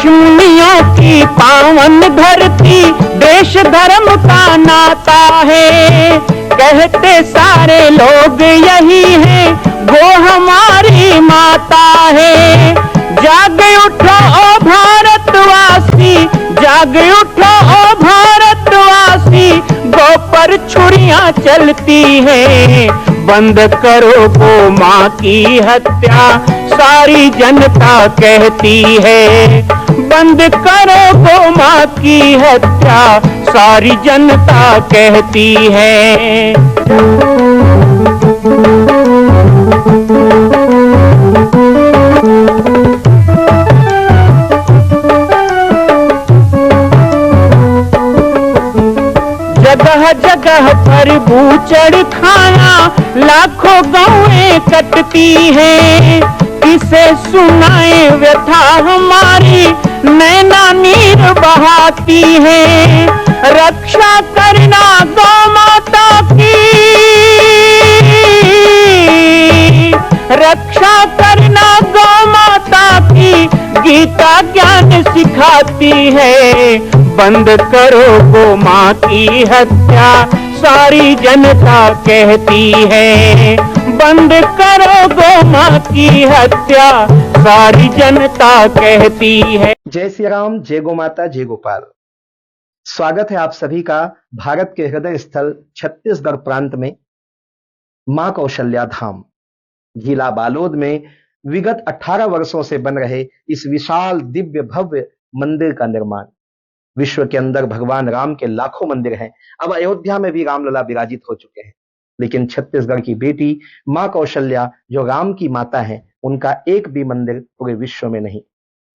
ऋषिमुनियों की पावन धरती, देश धर्म का नाता है। कहते सारे लोग यही है, वो हमारी माता है। जाग उठो ओ भारतवासी, जाग उठो ओ भारतवासी, गौ पर छुरियां चलती हैं। बंद करो गौ माँ की हत्या, सारी जनता कहती है। बंद करो गौ माँ की हत्या, सारी जनता कहती है। जगह जगह पर बूचड़ खाना, लाखों गौएं कटती हैं। किसे सुनाए व्यथा हमारी, नैना नीर बहाती है। रक्षा करना गौ माता की, रक्षा करना गौ माता की, गीता ज्ञान सिखाती है। बंद करो गौ माँ की हत्या, सारी जनता कहती है। बंद करो गौ माँ की हत्या, सारी जनता कहती है। जय श्री राम, जय गौ माता, जय गोपाल। स्वागत है आप सभी का भारत के हृदय स्थल छत्तीसगढ़ प्रांत में मां कौशल्या धाम जिला बालोद में विगत 18 वर्षों से बन रहे इस विशाल दिव्य भव्य मंदिर का निर्माण। विश्व के अंदर भगवान राम के लाखों मंदिर हैं। अब अयोध्या में भी रामलला विराजित हो चुके हैं, लेकिन छत्तीसगढ़ की बेटी मां कौशल्या जो राम की माता है, उनका एक भी मंदिर पूरे विश्व में नहीं।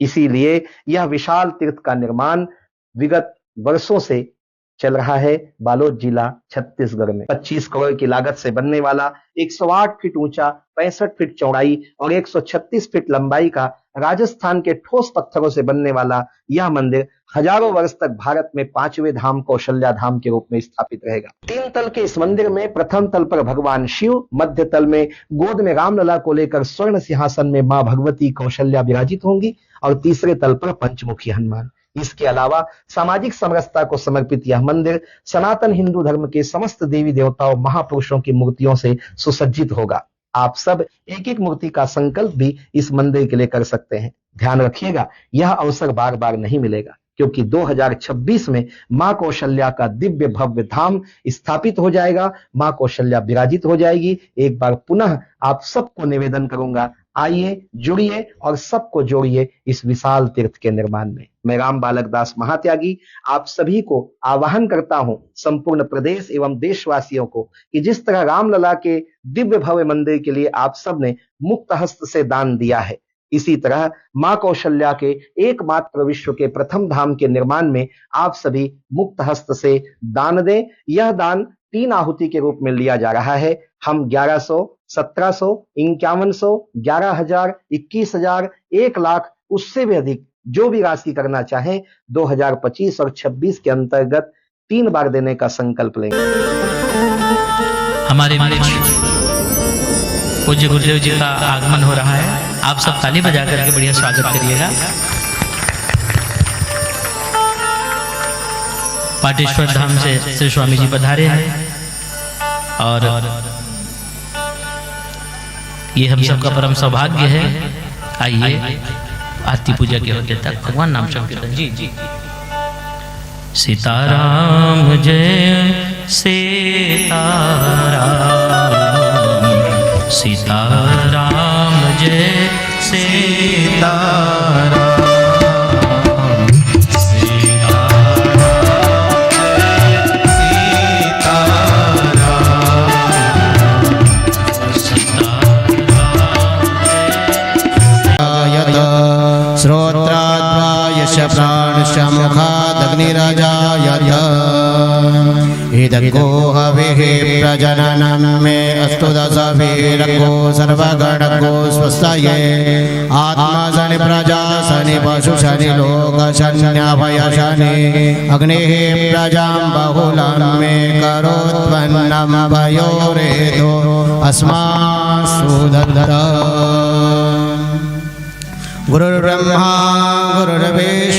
इसीलिए यह विशाल तीर्थ का निर्माण विगत वर्षों से चल रहा है बालोद जिला छत्तीसगढ़ में। 25 करोड़ की लागत से बनने वाला 108 फीट ऊंचा, 65 फीट चौड़ाई और 136 फीट लंबाई का राजस्थान के ठोस पत्थरों से बनने वाला यह मंदिर हजारों वर्ष तक भारत में 5वें धाम कौशल्या धाम के रूप में स्थापित रहेगा। 3 तल के इस मंदिर में प्रथम तल पर भगवान शिव, मध्य तल में गोद में रामलला को लेकर स्वर्ण सिंहासन में मां भगवती कौशल्या विराजित होंगी और तीसरे तल पर पंचमुखी हनुमान। इसके अलावा सामाजिक समरसता को समर्पित यह मंदिर सनातन हिंदू धर्म के समस्त देवी देवताओं महापुरुषों की मूर्तियों से सुसज्जित होगा। आप सब एक एक मूर्ति का संकल्प भी इस मंदिर के लिए कर सकते हैं। ध्यान रखिएगा, यह अवसर बार बार नहीं मिलेगा, क्योंकि 2026 में मां कौशल्या का दिव्य भव्य धाम स्थापित हो जाएगा। मां कौशल्या विराजित हो जाएगी। एक बार पुनः आप सबको निवेदन करूंगा, आइए, जुड़िए और सबको जोड़िए इस विशाल तीर्थ के निर्माण में। मैं राम बालक दास महात्यागी आप सभी को आह्वान करता हूं, संपूर्ण प्रदेश एवं देशवासियों को, कि जिस तरह रामलला के दिव्य भव्य मंदिर के लिए आप सब ने मुक्त हस्त से दान दिया है, इसी तरह मां कौशल्या के एकमात्र विश्व के प्रथम धाम के निर्माण में आप सभी मुक्त हस्त से दान दें। यह दान 3 आहुति के रूप में लिया जा रहा है। हम 1100, 1700, 5100, 11,000, 21,000, 1 लाख, उससे भी अधिक जो भी राशि करना चाहें 2025 और 26 के अंतर्गत 3 बार देने का संकल्प लेंगे। हमारे पूज्य गुरुदेव जी का आगमन हो रहा है। आप सब ताली बजा करके बढ़िया स्वागत करिएगा। पाटेश्वर धाम से श्री स्वामी जी पधारे हैं और ये हम सबका परम सौभाग्य है। आइए आरती पूजा के होते तक भगवान नाम संकीर्तन। जी जी। सीताराम जय सीताराम, सीताराम जय सीताराम, इदको हविः प्रजननं मे अस्तु दशभिरको सर्वगणको स्वस्ताये आत्मा शनि प्रजा शनि पशु शनि लोक शन्याभय शनि अग्निः प्रजां बहुलं मे करोत्पन्नं भयोरेधो अस्मासु दत्त। गुरुर्ब्रह्मा गुरुर्विष्णुः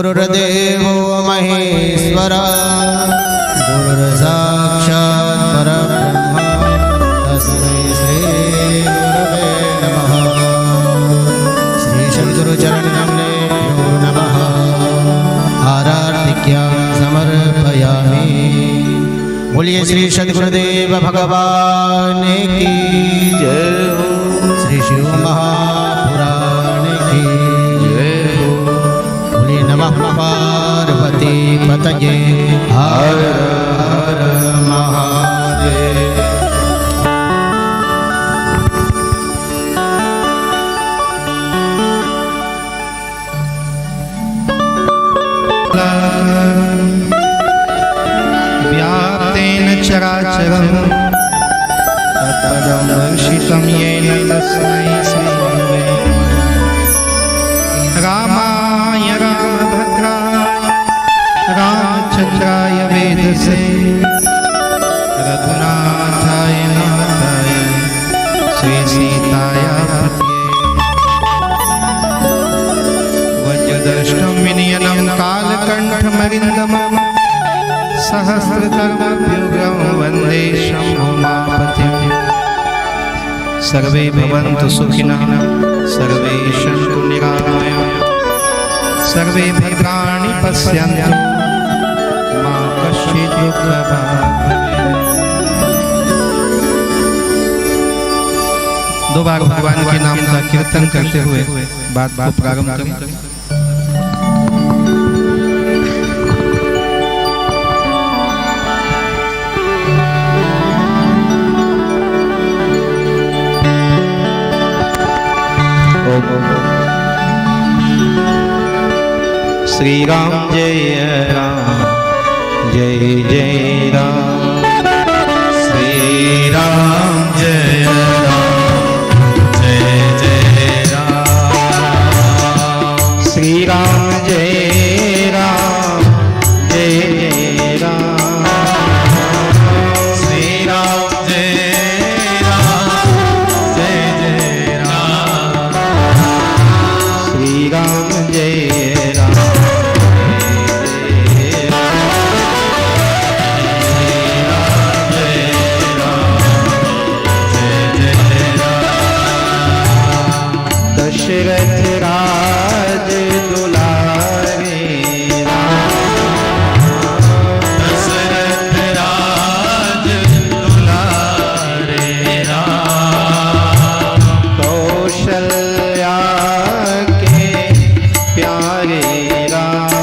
गुरुर्देवो महेश्वरा गुरुर्साक्षात् परब्रह्म तस्मै श्री गुरवे नमः। श्री सद्गुरुचरणकमलेभ्यो नमः। आराधिक्यां समर्पयामि। बोलिए श्री सद्गुरुदेव भगवान की जय हो। श्री शिव महापुराण की जय हो। बोलिए नमः पार्वती पतये हर हर महादेव। व्याप्तेन चराचरं तत्पदं दर्शितं येन तस्मै श्रीगुरवे रामाय रामभद्राय रामचन्द्राय वेदसे रघुनाथाय नाथाय श्रीसीताय पतये वज्रदृष्टं विनयनं कालकण्ठमरिन्दमं सहस्रकर्मभ्युग्रं वन्दे शम्भुमापतिं। सर्वे भवन्तु सुखिनः सर्वे सन्तु निरामयाः सर्वे भद्राणि पश्यन्तु मा कश्चित् दुःखभाग् भवेत्। दो बार भगवान के नाम का कीर्तन करते हुए बात को प्रारंभ करें। श्री राम जय राम जय जय राम। श्री राम जय राम जय जय राम। श्री राम जय राम जय जय राम। श्री राम जय राम जय जय राम। श्री राम जय राम दशरथ राज दुलारे राम। दशरथ राज दुलारे राम। कौशल्या के प्यारे राम।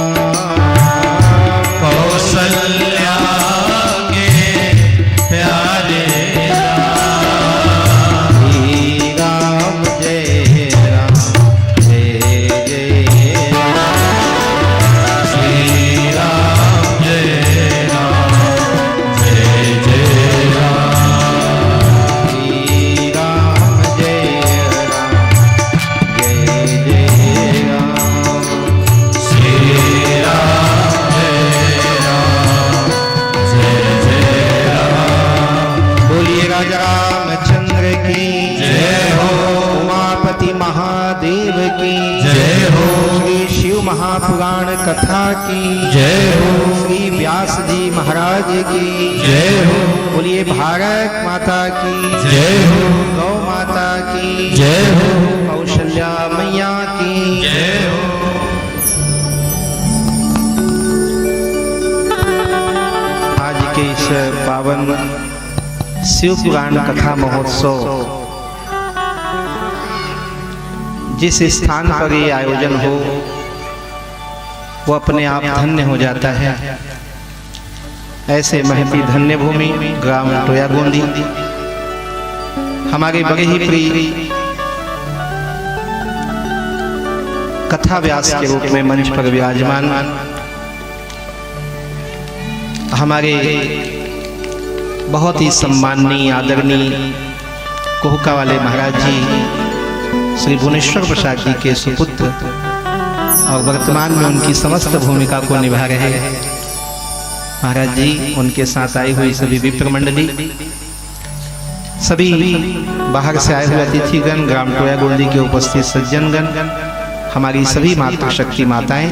कौशल्या के प्यारे राम। श्री राम जय महादेव की जय हो। श्री शिव महापुराण कथा की जय हो। श्री व्यास जी महाराज की जय हो। बोलिए भारत माता की जय हो। गौ माता की जय हो। कौशल्या मैया की जय हो। आज के इस पावन शिव पुराण कथा महोत्सव जिस स्थान पर ये आयोजन हो वो अपने आप धन्य हो जाता है। ऐसे महती धन्य भूमि ग्राम टोयागोंदी हमारे बड़े ही प्रिय कथा व्यास के रूप में मंच पर विराजमान हमारे बहुत ही सम्माननीय आदरणीय कोहका वाले महाराज जी श्री भुवनेश्वर प्रसाद जी के सुपुत्र और वर्तमान में उनकी समस्त भूमिका को निभा रहे महाराज जी, उनके साथ आई हुई सभी विप्र मंडली, सभी बाहर से आए हुए अतिथिगण, ग्राम टोयागोंदी के उपस्थित सज्जनगण, हमारी सभी मातृशक्ति माताएं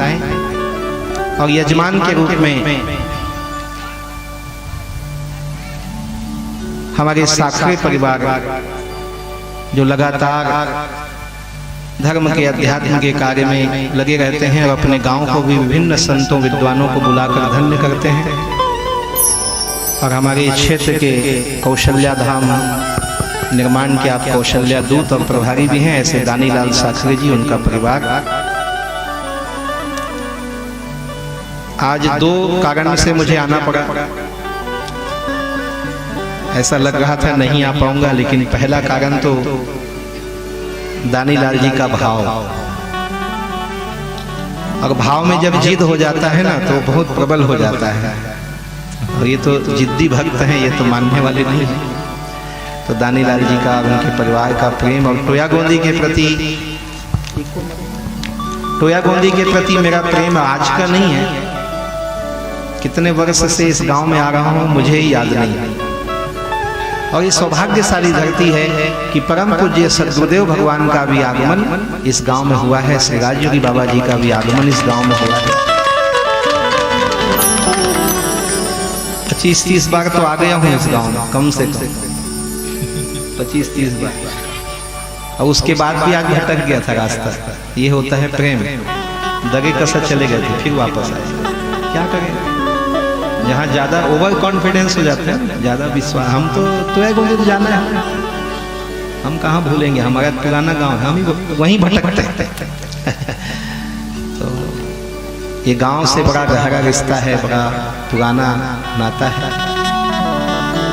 और यजमान के रूप में हमारे साखरे परिवार जो लगातार धर्म के अध्यात्म के कार्य में लगे रहते हैं और अपने गांव को भी विभिन्न संतों विद्वानों को बुलाकर धन्य करते हैं। और हमारे क्षेत्र के कौशल्या धाम निर्माण के आप कौशल्या दूत और प्रभारी भी हैं, ऐसे दानीलाल साखरे जी, उनका परिवार। आज 2 कारण से मुझे आना पड़ा। ऐसा लग रहा था नहीं आ पाऊंगा, लेकिन पहला कारण तो दानीलाल जी का भाव। और भाव में जब जिद हो जाता है ना तो बहुत प्रबल हो जाता है। और ये तो जिद्दी भक्त हैं, ये तो मानने वाले नहीं हैं। तो दानीलाल जी का, उनके परिवार का प्रेम और टोया गोंदी के प्रति मेरा प्रेम आज का नहीं है। कितने वर्ष से इस गांव में आ रहा हूं, मुझे ही याद नहीं। और ये सौभाग्यशाली धरती है कि परम पूज्य सद्गुरुदेव भगवान का भी आगमन इस गांव में हुआ है। श्री राजयोगी बाबा जी का भी आगमन इस गांव में हुआ है। 25-30 बार तो आ गया हूँ इस गांव में, कम से कम 25-30 बार। और उसके बाद भी आज भटक गया था रास्ता। ये होता है प्रेम। दगे कसा चले गए थे, फिर वापस आए। क्या करें, जहाँ ज्यादा ओवर कॉन्फिडेंस हो जाते हैं, ज्यादा विश्वास। हम तो है जाना है, हम कहाँ भूलेंगे, हमारा पुराना गांव है, हम ही वहीं भटकते हैं। तो ये गांव से बड़ा गहरा रिश्ता है, बड़ा पुराना नाता है।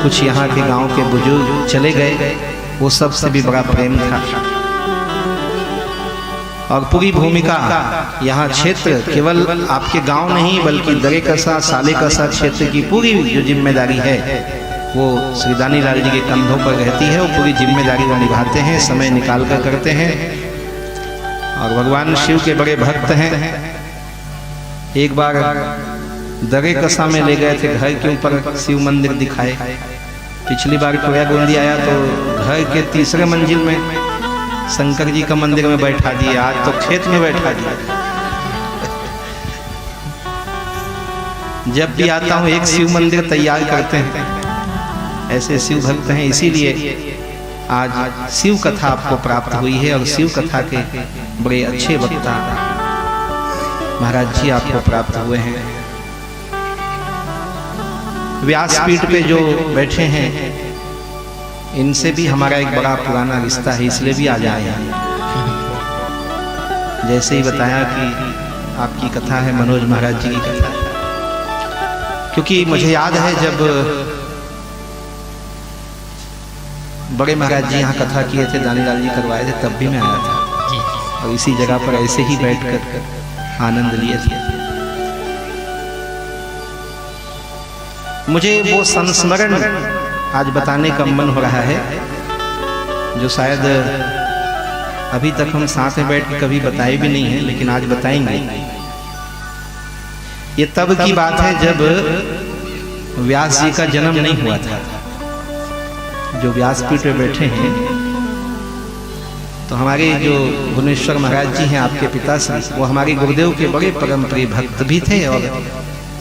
कुछ यहाँ के गांव के बुजुर्ग चले गए, वो सब से भी बड़ा प्रेम था। और पूरी भूमिका यहाँ क्षेत्र, केवल आपके गांव नहीं बल्कि दरे कसा, साले कसा क्षेत्र की पूरी जो जिम्मेदारी है वो श्री दानीलाल जी के कंधों पर रहती है। वो पूरी जिम्मेदारी वो निभाते हैं, समय निकाल कर करते हैं। और भगवान शिव के बड़े भक्त हैं। एक बार दरे कसा में ले गए थे, घर के ऊपर शिव मंदिर दिखाए। पिछली बार टोया गोंदी आया तो घर के 3रे मंजिल में शंकर जी का मंदिर में बैठा दिया, आज तो खेत में बैठा दिया। जब भी आता हूँ एक शिव मंदिर तैयार करते हैं, ऐसे शिव भक्त हैं। इसीलिए आज शिव कथा आपको प्राप्त हुई है और शिव कथा के बड़े अच्छे वक्ता महाराज जी आपको प्राप्त हुए हैं। व्यासपीठ पे जो बैठे हैं इनसे भी हमारा एक बड़ा पुराना रिश्ता है, इसलिए भी आ जाए हैं। जैसे ही बताया कि आपकी कथा है, मनोज महाराज जी की कथा है। क्योंकि मुझे याद है जब बड़े महाराज जी यहाँ कथा किए थे, दानीलाल जी करवाए थे, तब भी मैं आया था। और इसी जगह पर ऐसे ही बैठकर आनंद लिए थे। मुझे वो संस्मरण आज बताने का मन हो रहा है, जो शायद अभी तक हम साथ में बैठ के कभी बताए भी नहीं है, लेकिन आज बताएंगे। ये तब की बात है जब व्यास जी का जन्म नहीं हुआ था। जो व्यासपीठ पे बैठे हैं तो हमारे जो भुवनेश्वर महाराज जी हैं, आपके पिता से, वो हमारे गुरुदेव के बड़े परम प्रिय भक्त भी थे और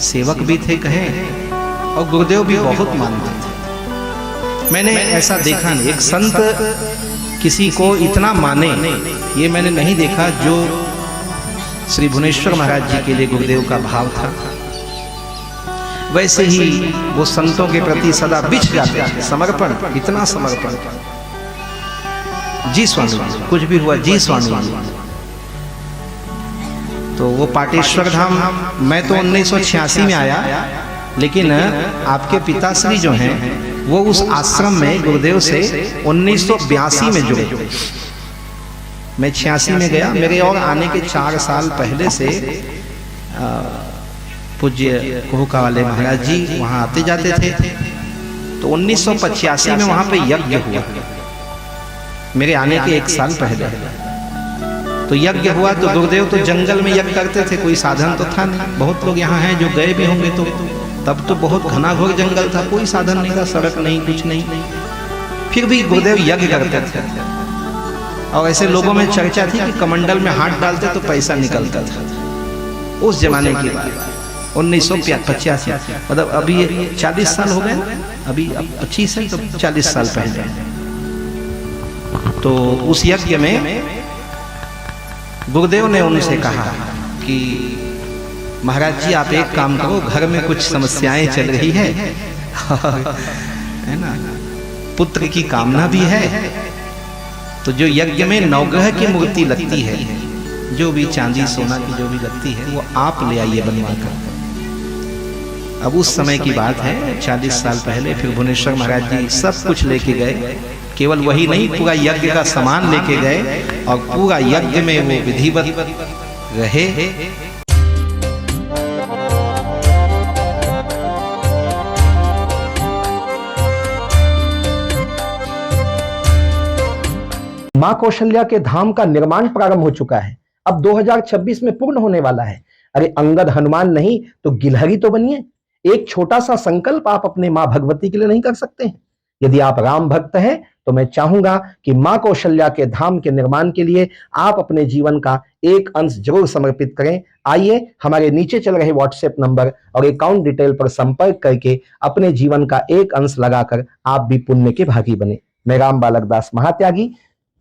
सेवक भी थे कहें, और गुरुदेव भी बहुत मानते थे। मैंने ऐसा देखा नहीं, एक संत किसी को इतना माने ये मैंने नहीं देखा जो श्री भुवनेश्वर महाराज जी के लिए गुरुदेव का भाव था। वैसे ही वो संतों के प्रति सदा बिछ जाते थे। समर्पण, इतना समर्पण। जी स्वामी, कुछ भी हुआ जी स्वामी। तो वो पाटेश्वर धाम, मैं तो 1986 में आया, लेकिन आपके पिताश्री जो हैं वो उस आश्रम में गुरुदेव से 1982 में जुड़े। मैं 86 में गया, मेरे और आने के 4 साल पहले से पूज्य कोहका वाले महाराज जी वहाँ आते जाते थे। तो 1985 में वहाँ पे यज्ञ हुआ, मेरे आने के 1 साल पहले। तो यज्ञ हुआ तो गुरुदेव तो जंगल में यज्ञ करते थे, कोई साधन तो था नहीं। बहुत लोग यहाँ हैं जो गए भी होंगे, तो तब तो बहुत घना घोर जंगल था, कोई साधन नहीं था, सड़क नहीं, कुछ नहीं। फिर भी गुरुदेव यज्ञ करते थे। और ऐसे लोगों में चर्चा थी कि कमंडल में हाथ डालते तो पैसा निकलता था। उस जमाने की बात। 1985, मतलब अभी 40 साल हो गए, अभी अब 25 है तो 40 साल पहले। तो उस यज्ञ में गुरुदेव ने उनसे कहा कि महाराज जी आप एक काम करो, घर में कुछ समस्याएं चल रही है ना, पुत्र की कामना भी है, तो जो यज्ञ में नवग्रह की मूर्ति लगती है, जो भी चांदी सोना की जो भी लगती है, वो आप ले आइए बनवा कर। अब उस समय की बात है, 40 साल पहले। फिर भुवनेश्वर महाराज जी सब कुछ लेके गए, केवल वही नहीं, पूरा यज्ञ का सामान लेके गए और पूरा यज्ञ में वो विधिवत रहे। मां कौशल्या के धाम का निर्माण प्रारंभ हो चुका है, अब 2026 में पूर्ण होने वाला है। अरे अंगद हनुमान नहीं तो गिलहरी तो बनिए। एक छोटा सा संकल्प आप अपने मां भगवती के लिए नहीं कर सकते हैं? यदि आप राम भक्त हैं तो मैं चाहूंगा कि मां कौशल्या के धाम के निर्माण के लिए आप अपने जीवन का एक अंश जरूर समर्पित करें। आइए हमारे नीचे चल रहे व्हाट्सएप नंबर और अकाउंट डिटेल पर संपर्क करके अपने जीवन का एक अंश लगाकर आप भी पुण्य के भागी बने। मैं राम बालक दास महात्यागी,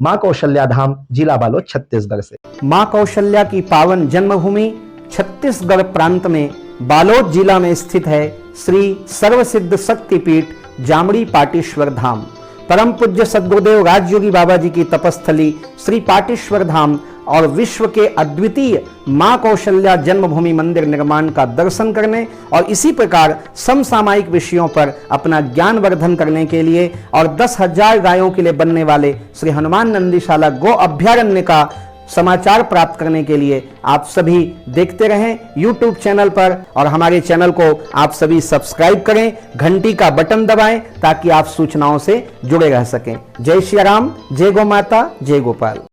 मां कौशल्या धाम, जिला बालोद, छत्तीसगढ़ से। मां कौशल्या की पावन जन्मभूमि छत्तीसगढ़ प्रांत में बालोद जिला में स्थित है श्री सर्वसिद्ध शक्तिपीठ जामड़ी पाटेश्वर धाम। परम पूज्य सद्गुरुदेव राजयोगी बाबा जी की तपस्थली श्री पाटेश्वर धाम और विश्व के अद्वितीय मां कौशल्या जन्मभूमि मंदिर निर्माण का दर्शन करने और इसी प्रकार समसामयिक विषयों पर अपना ज्ञान वर्धन करने के लिए और 10,000 गायों के लिए बनने वाले श्री हनुमान नंदीशाला गो अभ्यारण्य का समाचार प्राप्त करने के लिए आप सभी देखते रहें YouTube चैनल पर, और हमारे चैनल को आप सभी सब्सक्राइब करें, घंटी का बटन दबाएं ताकि आप सूचनाओं से जुड़े रह सकें। जय श्री राम, जय गौ माता, जय गोपाल।